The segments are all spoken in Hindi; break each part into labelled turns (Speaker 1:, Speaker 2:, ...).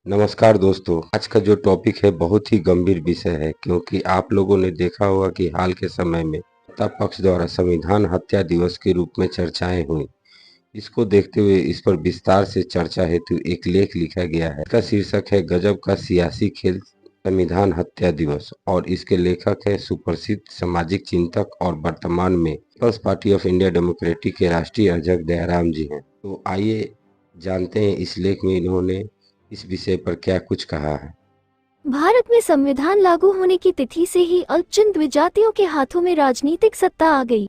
Speaker 1: नमस्कार दोस्तों। आज का जो टॉपिक है बहुत ही गंभीर विषय है, क्योंकि आप लोगों ने देखा होगा कि हाल के समय में सत्ता पक्ष द्वारा संविधान हत्या दिवस के रूप में चर्चाएं हुई। इसको देखते हुए इस पर विस्तार से चर्चा हेतु एक लेख लिखा गया है। इसका शीर्षक है गजब का सियासी खेल संविधान हत्या दिवस, और इसके लेखक है सुप्रसिद्ध सामाजिक चिंतक और वर्तमान में people's party of India democratic के राष्ट्रीय अध्यक्ष दयाराम जी हैं। तो आइए जानते हैं इस लेख में इन्होंने इस विषय पर क्या कुछ कहा है।
Speaker 2: भारत में संविधान लागू होने की तिथि से ही अल्पचंद द्विजातियों के हाथों में राजनीतिक सत्ता आ गई।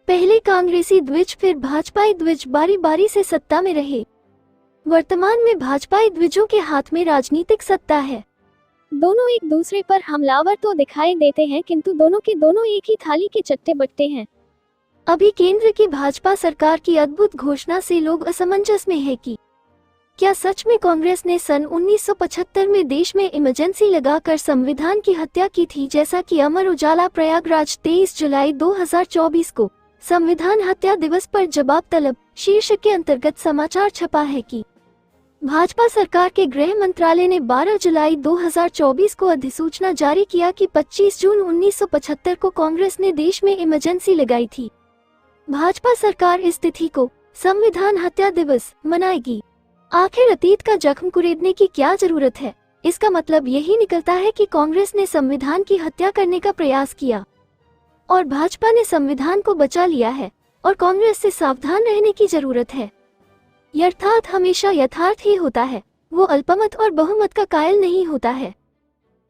Speaker 2: पहले कांग्रेसी द्विज फिर भाजपाई द्विज बारी बारी से सत्ता में रहे। वर्तमान में भाजपाई द्विजों के हाथ में राजनीतिक सत्ता है। दोनों एक दूसरे पर हमलावर तो दिखाई देते हैं, किंतु दोनों के दोनों एक ही थाली के चट्टे बट्टे हैं। अभी केंद्र की भाजपा सरकार की अद्भुत घोषणा से लोग असमंजस में है कि क्या सच में कांग्रेस ने सन 1975 में देश में इमरजेंसी लगाकर संविधान की हत्या की थी, जैसा कि अमर उजाला प्रयागराज 23 जुलाई 2024 को संविधान हत्या दिवस पर जवाब तलब शीर्षक के अंतर्गत समाचार छपा है कि भाजपा सरकार के गृह मंत्रालय ने 12 जुलाई 2024 को अधिसूचना जारी किया कि 25 जून 1975 को कांग्रेस ने देश में इमरजेंसी लगाई थी। भाजपा सरकार इस तिथि को संविधान हत्या दिवस मनाएगी। आखिर अतीत का जख्म कुरेदने की क्या जरूरत है? इसका मतलब यही निकलता है कि कांग्रेस ने संविधान की हत्या करने का प्रयास किया और भाजपा ने संविधान को बचा लिया है, और कांग्रेस से सावधान रहने की जरूरत है। यथार्थ हमेशा यथार्थ ही होता है, वो अल्पमत और बहुमत का कायल नहीं होता है।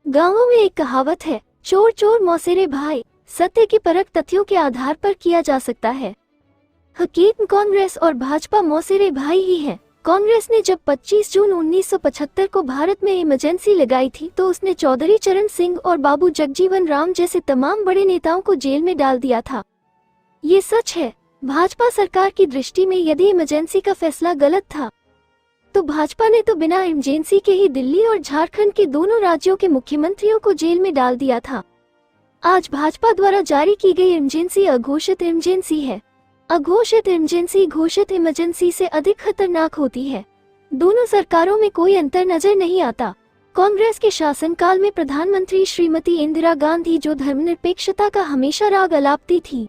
Speaker 2: गांवों में एक कहावत है, चोर चोर मौसेरे भाई। सत्य की परख तथ्यों के आधार पर किया जा सकता है। हकीकत कांग्रेस और भाजपा मौसेरे भाई ही है। कांग्रेस ने जब 25 जून 1975 को भारत में इमरजेंसी लगाई थी तो उसने चौधरी चरण सिंह और बाबू जगजीवन राम जैसे तमाम बड़े नेताओं को जेल में डाल दिया था। ये सच है। भाजपा सरकार की दृष्टि में यदि इमरजेंसी का फैसला गलत था तो भाजपा ने तो बिना इमरजेंसी के ही दिल्ली और झारखंड के दोनों राज्यों के मुख्यमंत्रियों को जेल में डाल दिया था। आज भाजपा द्वारा जारी की गई इमरजेंसी अघोषित इमरजेंसी है। अघोषित इमरजेंसी घोषित इमरजेंसी से अधिक खतरनाक होती है। दोनों सरकारों में कोई अंतर नजर नहीं आता। कांग्रेस के शासनकाल में प्रधानमंत्री श्रीमती इंदिरा गांधी जो धर्मनिरपेक्षता का हमेशा राग अलापती थी,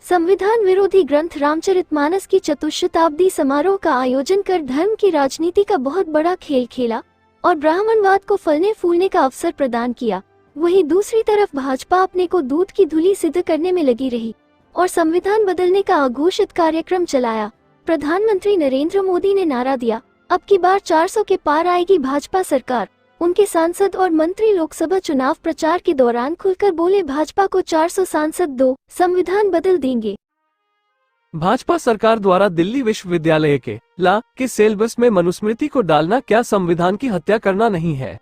Speaker 2: संविधान विरोधी ग्रंथ रामचरितमानस की चतुशताब्दी समारोह का आयोजन कर धर्म की राजनीति का बहुत बड़ा खेल खेला और ब्राह्मणवाद को फलने फूलने का अवसर प्रदान किया। वहीं दूसरी तरफ भाजपा अपने को दूध की धुली सिद्ध करने में लगी रही और संविधान बदलने का अघोषित कार्यक्रम चलाया। प्रधानमंत्री नरेंद्र मोदी ने नारा दिया, अब की बार 400 के पार आएगी भाजपा सरकार। उनके सांसद और मंत्री लोकसभा चुनाव प्रचार के दौरान खुलकर बोले, भाजपा को 400 सांसद दो, संविधान बदल देंगे।
Speaker 3: भाजपा सरकार द्वारा दिल्ली विश्वविद्यालय के ला के सिलेबस में मनुस्मृति को डालना क्या संविधान की हत्या करना नहीं है?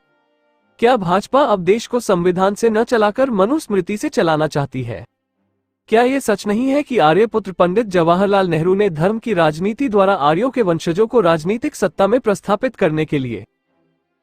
Speaker 3: क्या भाजपा अब देश को संविधान से न चलाकर मनुस्मृति से चलाना चाहती है? क्या ये सच नहीं है कि आर्यपुत्र पंडित जवाहरलाल नेहरू ने धर्म की राजनीति द्वारा आर्यों के वंशजों को राजनीतिक सत्ता में प्रस्थापित करने के लिए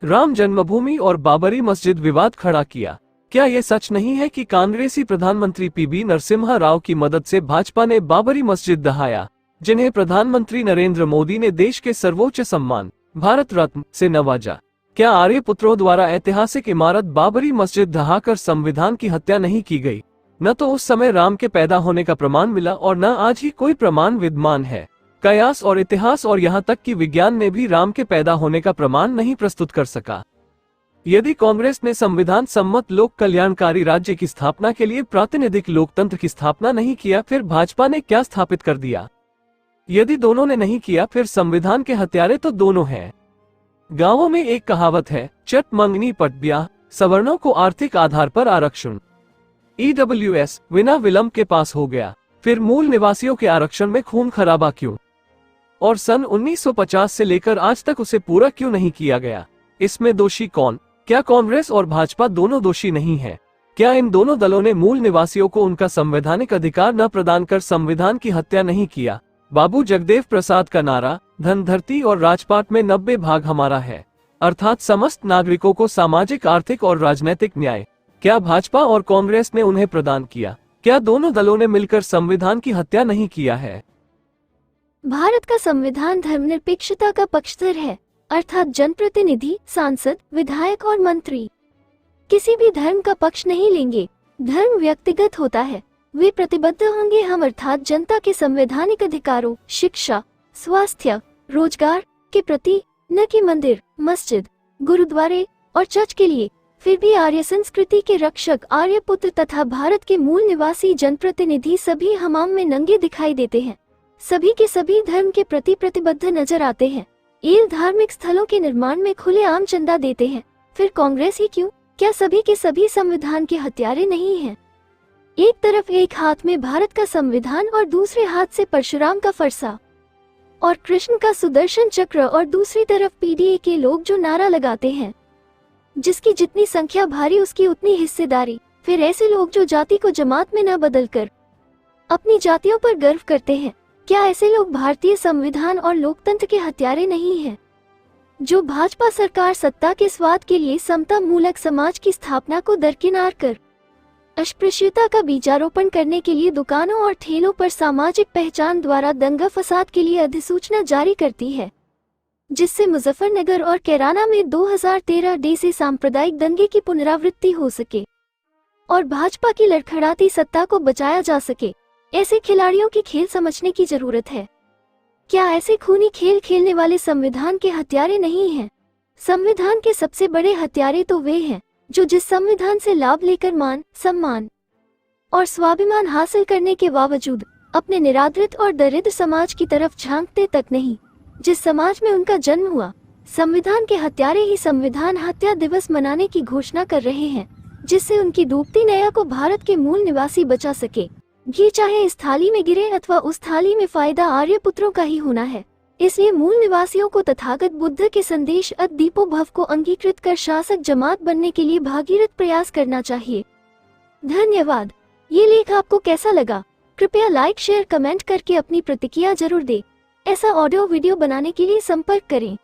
Speaker 3: राम जन्मभूमि और बाबरी मस्जिद विवाद खड़ा किया? क्या ये सच नहीं है कि कांग्रेसी प्रधानमंत्री पीवी नरसिम्हा राव की मदद से भाजपा ने बाबरी मस्जिद ढहाया, जिन्हें प्रधानमंत्री नरेंद्र मोदी ने देश के सर्वोच्च सम्मान भारत रत्न से नवाजा? क्या आर्यपुत्रों द्वारा ऐतिहासिक इमारत बाबरी मस्जिद ढहाकर संविधान की हत्या नहीं की गई? न तो उस समय राम के पैदा होने का प्रमाण मिला और न आज ही कोई प्रमाण विद्यमान है। कयास और इतिहास और यहाँ तक कि विज्ञान ने भी राम के पैदा होने का प्रमाण नहीं प्रस्तुत कर सका। यदि कांग्रेस ने संविधान सम्मत लोक कल्याणकारी राज्य की स्थापना के लिए प्रातिनिधिक लोकतंत्र की स्थापना नहीं किया, फिर भाजपा ने क्या स्थापित कर दिया? यदि दोनों ने नहीं किया, फिर संविधान के हत्यारे तो दोनों हैं। गांवों में एक कहावत है, चट मंगनी पट ब्याह, सवर्णों को आर्थिक आधार पर आरक्षण। ईडब्ल्यूएस बिना विलंब के पास हो गया, फिर मूल निवासियों के आरक्षण में खून खराबा क्यों? और सन 1950 से लेकर आज तक उसे पूरा क्यों नहीं किया गया? इसमें दोषी कौन? क्या कांग्रेस और भाजपा दोनों दोषी नहीं है? क्या इन दोनों दलों ने मूल निवासियों को उनका संवैधानिक अधिकार न प्रदान कर संविधान की हत्या नहीं किया? बाबू जगदेव प्रसाद का नारा, धन धरती और राजपाट में 90 भाग हमारा है, अर्थात समस्त नागरिकों को सामाजिक, आर्थिक और राजनैतिक न्याय, क्या भाजपा और कांग्रेस ने उन्हें प्रदान किया? क्या दोनों दलों ने मिलकर संविधान की हत्या नहीं किया है?
Speaker 2: भारत का संविधान धर्मनिरपेक्षता का पक्षधर है। अर्थात जनप्रतिनिधि, सांसद, विधायक और मंत्री किसी भी धर्म का पक्ष नहीं लेंगे। धर्म व्यक्तिगत होता है। वे प्रतिबद्ध होंगे हम अर्थात जनता के संवैधानिक अधिकारों, शिक्षा, स्वास्थ्य, रोजगार के प्रति, न कि मंदिर, मस्जिद, गुरुद्वारे और चर्च के लिए। फिर भी आर्य संस्कृति के रक्षक आर्यपुत्र तथा भारत के मूल निवासी जनप्रतिनिधि सभी हमाम में नंगे दिखाई देते हैं। सभी के सभी धर्म के प्रति प्रतिबद्ध नजर आते हैं। ये धार्मिक स्थलों के निर्माण में खुलेआम चंदा देते हैं। फिर कांग्रेस ही क्यों? क्या सभी के सभी संविधान के हत्यारे नहीं हैं? एक तरफ एक हाथ में भारत का संविधान और दूसरे हाथ से परशुराम का फरसा और कृष्ण का सुदर्शन चक्र, और दूसरी तरफ पीडीए के लोग जो नारा लगाते हैं जिसकी जितनी संख्या भारी उसकी उतनी हिस्सेदारी। फिर ऐसे लोग जो जाति को जमात में न बदलकर अपनी जातियों पर गर्व करते हैं। क्या ऐसे लोग भारतीय संविधान और लोकतंत्र के हत्यारे नहीं हैं? जो भाजपा सरकार सत्ता के स्वाद के लिए समता मूलक समाज की स्थापना को दरकिनार कर अस्पृश्यता का बीजारोपण करने के लिए दुकानों और ठेलों पर सामाजिक पहचान द्वारा दंगा फसाद के लिए अधिसूचना जारी करती है, जिससे मुजफ्फरनगर और कैराना में 2013 से सांप्रदायिक दंगे की पुनरावृत्ति हो सके और भाजपा की लड़खड़ाती सत्ता को बचाया जा सके। ऐसे खिलाड़ियों की खेल समझने की जरूरत है। क्या ऐसे खूनी खेल खेलने वाले संविधान के हत्यारे नहीं हैं? संविधान के सबसे बड़े हत्यारे तो वे हैं जो जिस संविधान से लाभ लेकर मान, सम्मान और स्वाभिमान हासिल करने के बावजूद अपने निरादरित और दरिद्र समाज की तरफ झांकते तक नहीं, जिस समाज में उनका जन्म हुआ। संविधान के हत्यारे ही संविधान हत्या दिवस मनाने की घोषणा कर रहे हैं, जिससे उनकी डूबती नैया को भारत के मूल निवासी बचा सके। ये चाहे इस थाली में गिरे अथवा उस थाली में फायदा आर्यपुत्रों का ही होना है। इसलिए मूल निवासियों को तथागत बुद्ध के संदेश अद दीपो भव को अंगीकृत कर शासक जमात बनने के लिए भागीरथ प्रयास करना चाहिए। धन्यवाद। ये लेख आपको कैसा लगा? कृपया लाइक, शेयर, कमेंट करके अपनी प्रतिक्रिया जरूर दें। ऐसा ऑडियो वीडियो बनाने के लिए संपर्क करें।